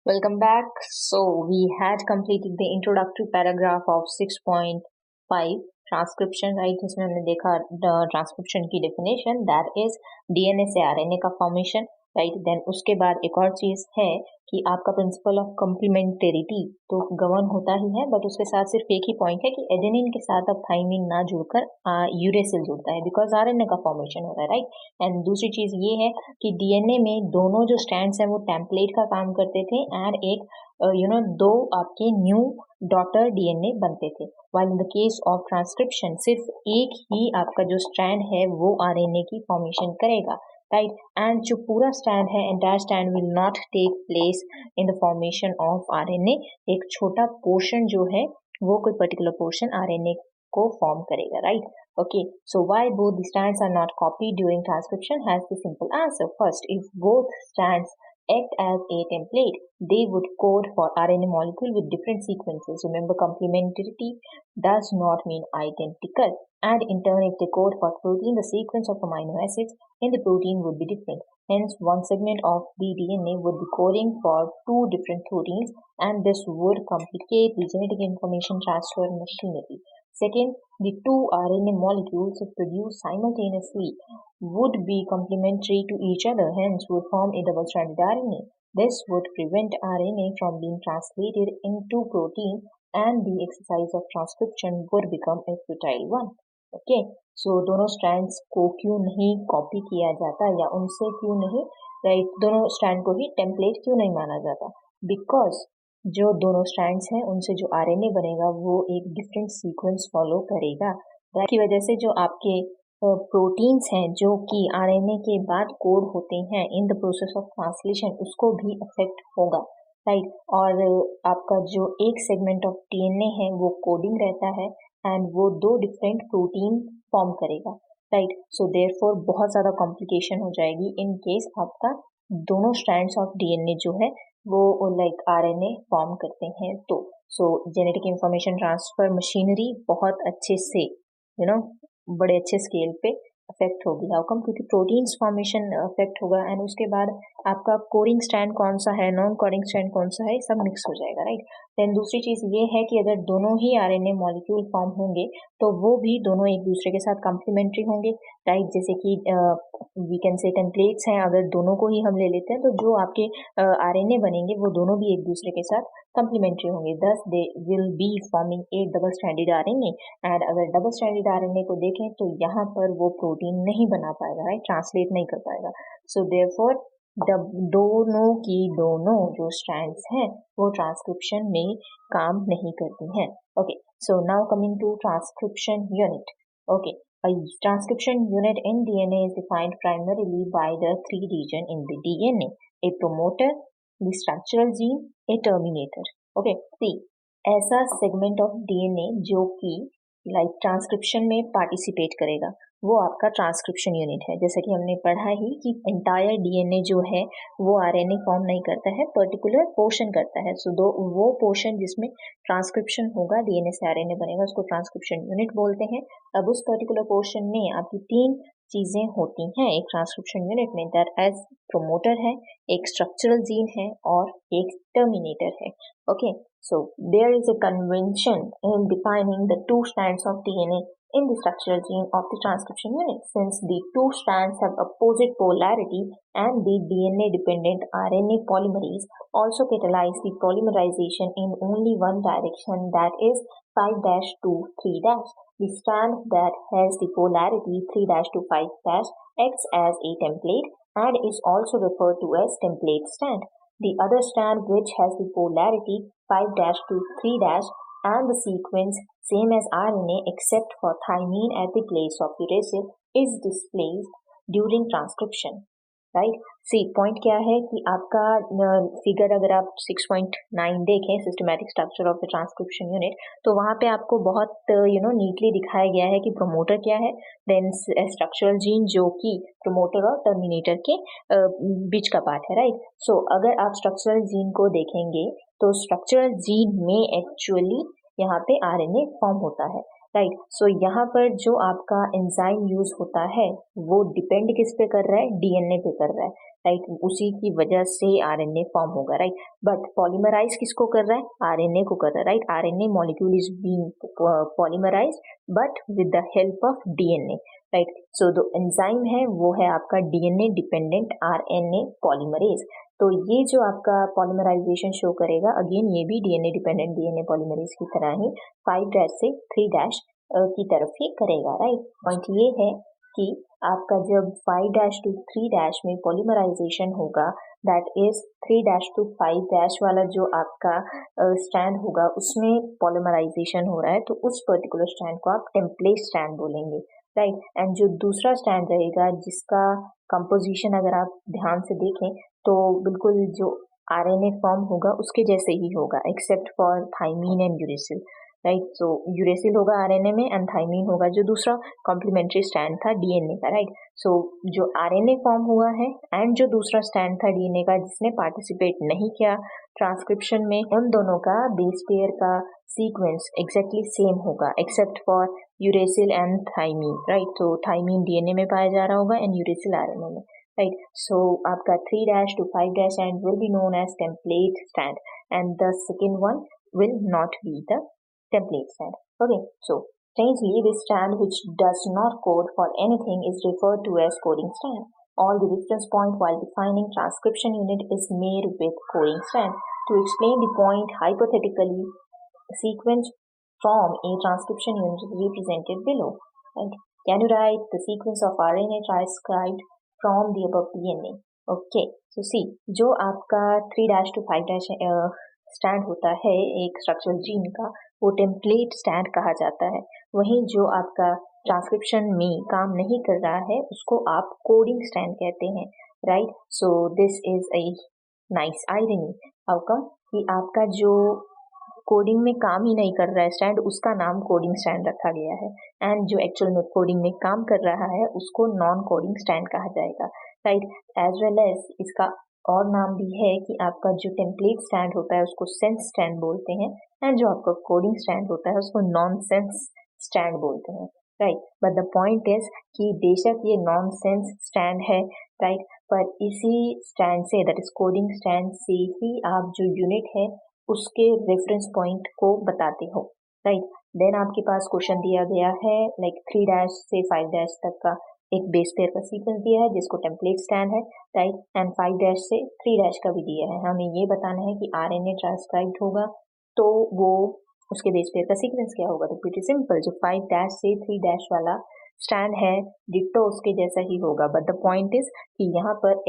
Welcome back. So we had completed the introductory paragraph of 6.5 transcription right, जिसमें हमने देखा transcription की definition that is DNA से RNA का फॉर्मेशन राइट। देन उसके बाद एक और चीज है कि आपका प्रिंसिपल ऑफ कम्प्लीमेंटेरिटी तो गवर्न होता ही है, बट उसके साथ सिर्फ एक ही पॉइंट है कि एडेनिन के साथ अब थाइमिन ना जुड़कर यूरेसिल जुड़ता है बिकॉज आरएनए का फॉर्मेशन होता है राइट। एंड दूसरी चीज ये है कि डीएनए में दोनों जो स्ट्रैंड्स हैं वो टेम्पलेट का काम करते थे एंड एक दो आपके न्यू डॉटर डीएनए बनते थे। while in the case of transcription सिर्फ एक ही आपका जो स्ट्रैंड है वो आरएनए की फॉर्मेशन करेगा राइट। एंड जो पूरा स्ट्रैंड है entire strand will not take place in the formation of RNA. एक छोटा पोर्शन जो है वो कोई पर्टिकुलर पोर्शन आरएनए को फॉर्म करेगा right. Okay, so why both the strands are not copied during transcription has the simple answer. First, if both strands act as a template, they would code for RNA molecule with different sequences. Remember, complementarity does not mean identical. And in turn, if they code for protein, the sequence of amino acids in the protein would be different. Hence, one segment of the DNA would be coding for two different proteins, and this would complicate the genetic information transfer machinery. Second, the two RNA molecules, if produced simultaneously, would be complementary to each other, hence would form a double-stranded RNA. This would prevent RNA from being translated into protein and the exercise of transcription would become a futile one. Okay, so दोनों strands को क्यों नहीं copy किया जाता या उनसे क्यों नहीं राइट, दोनों स्ट्रैंड को ही टेम्पलेट क्यों नहीं माना जाता? बिकॉज जो दोनों स्ट्रैंड्स हैं उनसे जो आरएनए बनेगा वो एक डिफरेंट सीक्वेंस फॉलो करेगा। की वजह से जो आपके प्रोटीन्स हैं जो कि आरएनए के बाद कोड होते हैं in the process of translation उसको भी अफेक्ट होगा राइट। और आपका जो एक सेगमेंट ऑफ डीएनए है वो कोडिंग रहता है एंड वो दो डिफरेंट प्रोटीन फॉर्म करेगा राइट। सो देयरफॉर बहुत ज़्यादा कॉम्प्लिकेशन हो जाएगी इन केस आपका दोनों स्ट्रैंड्स ऑफ डीएनए जो है वो लाइक आरएनए फॉर्म करते हैं तो सो जेनेटिक इंफॉर्मेशन ट्रांसफर मशीनरी बहुत अच्छे से बड़े अच्छे स्केल पे अफेक्ट होगी। हाउ क्योंकि प्रोटीन्स फॉर्मेशन अफेक्ट होगा एंड उसके बाद आपका कोडिंग स्ट्रैंड कौन सा है, नॉन कोडिंग स्ट्रैंड कौन सा है, सब मिक्स हो जाएगा राइट। देन दूसरी चीज़ ये है कि अगर दोनों ही आरएनए मॉलिक्यूल फॉर्म होंगे तो वो भी दोनों एक दूसरे के साथ कम्प्लीमेंट्री होंगे राइट। जैसे कि वी कैन से टेम्पलेट्स हैं, अगर दोनों को ही हम ले लेते हैं तो जो आपके आरएनए बनेंगे वो दोनों भी एक दूसरे के साथ कम्प्लीमेंट्री होंगे, दस they will be forming A double stranded RNA. And अगर डबल स्ट्रैंडेड आरएनए को देखें तो यहाँ पर वो प्रोटीन नहीं बना पाएगा राइट, ट्रांसलेट नहीं कर पाएगा। सो देयरफॉर दोनों की दोनों जो स्ट्रैंड्स हैं वो ट्रांसक्रिप्शन में काम नहीं करती हैं। Okay, so now coming to transcription unit. Okay, a transcription unit in DNA is defined primarily by the three regions in the DNA: a promoter, the structural gene, a terminator. Okay, see, ऐसा segment of DNA जो कि like transcription में participate करेगा वो आपका transcription unit है। जैसा कि हमने पढ़ा ही कि एंटायर डीएनए जो है वो आरएनए फॉर्म नहीं करता है, पर्टिकुलर पोर्शन करता है। सो वो पोर्शन जिसमें ट्रांसक्रिप्शन होगा, डीएनए से आरएनए बनेगा, उसको ट्रांसक्रिप्शन यूनिट बोलते हैं। अब उस पर्टिकुलर पोर्शन में आपकी तीन चीजें होती हैं एक ट्रांसक्रिप्शन यूनिट में, दैट एज प्रोमोटर है, एक स्ट्रक्चरल जीन है और एक टर्मिनेटर है। Okay, so there is a convention in defining the two strands of DNA in the structural gene of the transcription unit. Since the two strands have opposite polarity and the DNA-dependent RNA polymerase also catalyze the polymerization in only one direction, that is 5' to 3'. The strand that has the polarity 3' to 5' acts as a template and is also referred to as template strand. The other strand which has the polarity 5' to 3' and the sequence same as RNA except for thymine at the place of uracil is displaced during transcription. Right, see point क्या है कि आपका figure अगर आप 6.9 देखें systematic structure of the transcription unit तो वहाँ पे आपको बहुत नीटली दिखाया गया है कि प्रोमोटर क्या है, देन स्ट्रक्चरल जीन जो कि प्रोमोटर और टर्मिनेटर के बीच का पार्ट है राइट। सो अगर आप स्ट्रक्चरल जीन को देखेंगे तो स्ट्रक्चरल जीन में एक्चुअली यहाँ पे आरएनए फॉर्म होता है राइट। सो यहाँ पर जो आपका एंजाइम यूज होता है वो डिपेंड किस पे कर रहा है, डीएनए पे कर रहा है राइट, उसी की वजह से आरएनए फॉर्म होगा, राइट। बट पॉलीमराइज किसको कर रहा है? आरएनए को कर रहा है, right. RNA molecule is being polymerise but with the help of DNA, right. So जो एंजाइम है वो है आपका डीएनए डिपेंडेंट आरएनए पॉलीमरेज। तो ये जो आपका पॉलीमराइजेशन शो करेगा, अगेन ये भी डीएनए डिपेंडेंट डीएनए पॉलीमरेज की तरह ही 5' से 3' की तरफ ही करेगा, राइट। पॉइंट ये है कि आपका जब 5' to 3' में पॉलीमराइजेशन होगा, दैट इज 3' to 5' वाला जो आपका स्ट्रैंड होगा उसमें पॉलीमराइजेशन हो रहा है, तो उस पर्टिकुलर स्ट्रैंड को आप टेम्पलेट स्ट्रैंड बोलेंगे, राइट। एंड जो दूसरा स्ट्रैंड रहेगा जिसका कंपोजिशन अगर आप ध्यान से देखें तो बिल्कुल जो आरएनए फॉर्म होगा उसके जैसे ही होगा, except for thymine and uracil, right. So uracil होगा आरएनए में एंड थाइमीन होगा जो दूसरा कॉम्प्लीमेंट्री स्ट्रैंड था डीएनए का, राइट। सो जो आरएनए फॉर्म हुआ है एंड जो दूसरा स्ट्रैंड था डीएनए का जिसने पार्टिसिपेट नहीं किया ट्रांसक्रिप्शन में, उन दोनों का बेस पेयर का सीक्वेंस एग्जैक्टली सेम होगा except for uracil and thymine, right. तो थाइमीन डीएनए में पाया जा रहा होगा एंड यूरेसिल आरएनए में, right. So आपका 3' to 5' strand will be known as template strand and the second one will not be the template strand. Okay, so strangely this strand which does not code for anything is referred to as coding strand. All the reference point while defining transcription unit is made with coding strand. To explain the point hypothetically, sequence from a transcription unit is represented below. Right? Can you write the sequence of RNA transcribed from the above DNA? Okay, so see, जो आपका 3' to 5' stand होता है एक structural gene का, वो template stand कहा जाता है। वहीं जो आपका ट्रांसक्रिप्शन में काम नहीं कर रहा है उसको आप कोडिंग स्टैंड कहते हैं, right. So this is a nice irony. How come कि आपका जो कोडिंग में काम ही नहीं कर रहा है स्टैंड, उसका नाम कोडिंग स्टैंड रखा गया है, एंड जो एक्चुअल में कोडिंग में काम कर रहा है उसको नॉन कोडिंग स्टैंड कहा जाएगा, राइट। एज वेल एज इसका और नाम भी है कि आपका जो टेम्पलेट स्टैंड होता है उसको सेंस स्टैंड बोलते हैं एंड जो आपका कोडिंग स्टैंड होता है उसको नॉन सेंस स्टैंड बोलते हैं, right. But the point is कि बेशक ये नॉन सेंस स्टैंड है, राइट, पर इसी stand say that is coding stand से ही आप जो यूनिट है उसके रेफरेंस पॉइंट को बताते हो, राइट। देन आपके पास क्वेश्चन दिया गया है लाइक 3' से 5' तक का एक बेस पेयर का सीक्वेंस दिया है जिसको टेम्पलेट स्टैंड है, राइट, एंड 5' से 3' का भी दिया है। हमें ये बताना है कि आरएनए ट्रांसक्राइब्ड होगा तो वो उसके बेस पेयर का सीक्वेंस क्या होगा। तो प्रीटी सिंपल, जो 5' से 3' वाला स्टैंड है डिट्टो उसके जैसा ही होगा, बट द पॉइंट इज कि यहाँ पर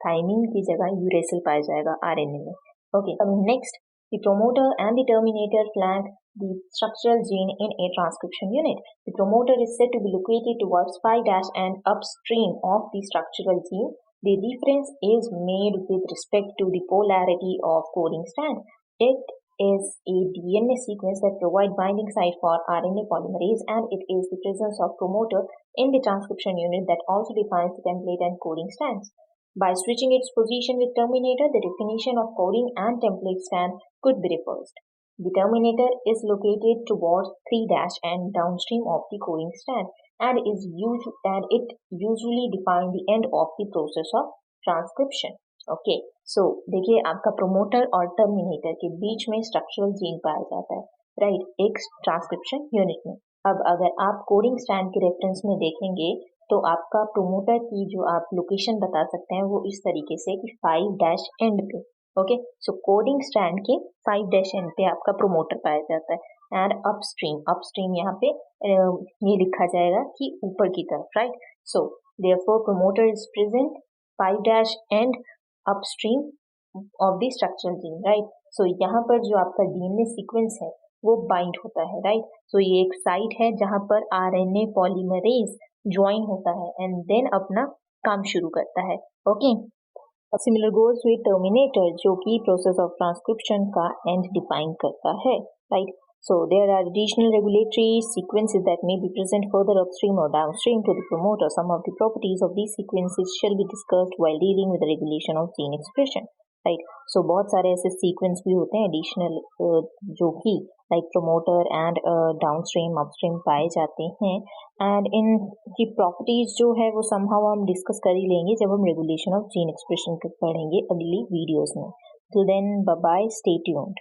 थाइमीन की जगह यूरेसिल पाया जाएगा आरएनए में। Okay, next, the promoter and the terminator flank the structural gene in a transcription unit. The promoter is said to be located towards 5' and upstream of the structural gene. The reference is made with respect to the polarity of coding strand. It is a DNA sequence that provides binding site for RNA polymerase, and it is the presence of promoter in the transcription unit that also defines the template and coding strands. By switching its position with terminator, the definition of coding and template strand could be reversed. The terminator is located towards 3' and downstream of the coding strand, and it usually defines the end of the process of transcription. Okay, so देखिए आपका promoter और terminator के बीच में structural gene पाया जाता है, right, एक transcription unit में। अब अगर आप कोडिंग स्टैंड के रेफरेंस में देखेंगे तो आपका प्रोमोटर की जो आप लोकेशन बता सकते हैं वो इस तरीके से कि 5' एंड पे, ओके। सो कोडिंग स्टैंड के 5' एंड पे आपका प्रोमोटर पाया जाता है एंड अपस्ट्रीम यहाँ पे ये लिखा जाएगा कि ऊपर की तरफ, right. So therefore promoter is present 5' end upstream of the structural gene, right. So यहाँ पर जो आपका डीएनए सीक्वेंस है वो बाइंड होता है, राइट। सो ये एक साइट है जहाँ पर आरएनए पॉलीमरेज ज्वाइन होता है एंड देन अपना काम शुरू करता है, okay. Similar goes with terminator जो कि प्रोसेस ऑफ ट्रांसक्रिप्शन का एंड डिफाइन करता है, right. So there are additional regulatory sequences that may be present further upstream or downstream to the promoter. Some of the properties of these sequences shall be discussed while dealing with the regulation of gene expression, right? So बहुत सारे ऐसे sequence भी होते हैं additional जो कि like promoter and downstream upstream पाए जाते हैं। एंड इन की प्रॉपर्टीज जो है वो समहाउ हम डिस्कस कर ही लेंगे जब हम रेगुलेशन ऑफ जीन एक्सप्रेशन पढ़ेंगे अगली वीडियोस में। Till then bye bye, stay tuned.